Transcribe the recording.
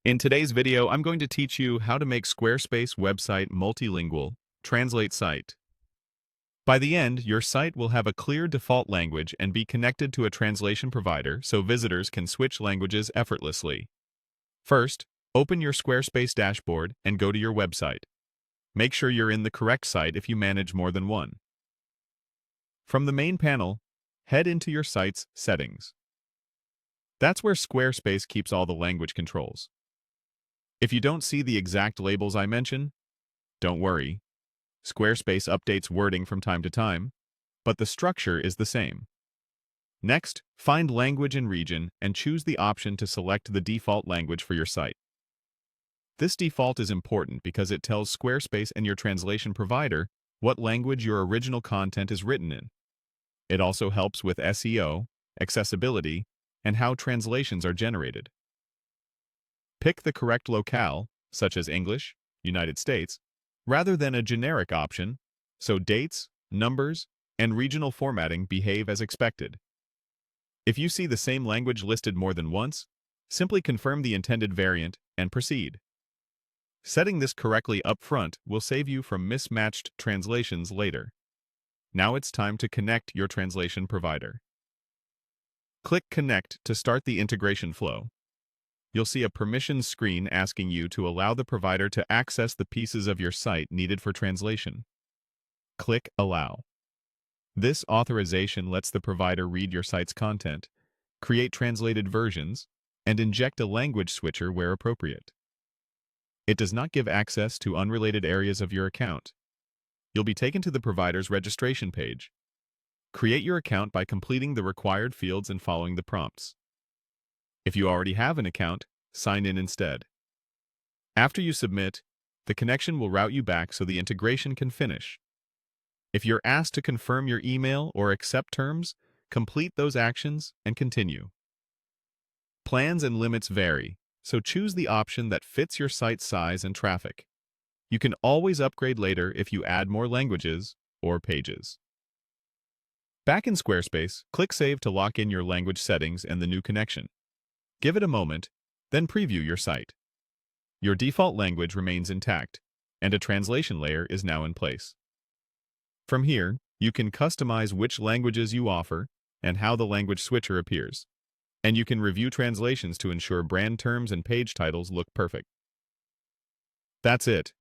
In today's video, I'm going to teach you how to make Squarespace website multilingual, translate site. By the end, your site will have a clear default language and be connected to a translation provider so visitors can switch languages effortlessly. First, open your Squarespace dashboard and go to your website. Make sure you're in the correct site if you manage more than one. From the main panel, head into your site's settings. That's where Squarespace keeps all the language controls. If you don't see the exact labels I mention, don't worry. Squarespace updates wording from time to time, but the structure is the same. Next, find Language and Region and choose the option to select the default language for your site. This default is important because it tells Squarespace and your translation provider what language your original content is written in. It also helps with SEO, accessibility, and how translations are generated. Pick the correct locale, such as English, United States, rather than a generic option, so dates, numbers, and regional formatting behave as expected. If you see the same language listed more than once, simply confirm the intended variant and proceed. Setting this correctly up front will save you from mismatched translations later. Now it's time to connect your translation provider. Click Connect to start the integration flow. You'll see a permissions screen asking you to allow the provider to access the pieces of your site needed for translation. Click Allow. This authorization lets the provider read your site's content, create translated versions, and inject a language switcher where appropriate. It does not give access to unrelated areas of your account. You'll be taken to the provider's registration page. Create your account by completing the required fields and following the prompts. If you already have an account, sign in instead. After you submit, the connection will route you back so the integration can finish. If you're asked to confirm your email or accept terms, complete those actions and continue. Plans and limits vary, so choose the option that fits your site's size and traffic. You can always upgrade later if you add more languages or pages. Back in Squarespace, click Save to lock in your language settings and the new connection. Give it a moment, then preview your site. Your default language remains intact, and a translation layer is now in place. From here, you can customize which languages you offer and how the language switcher appears. And you can review translations to ensure brand terms and page titles look perfect. That's it.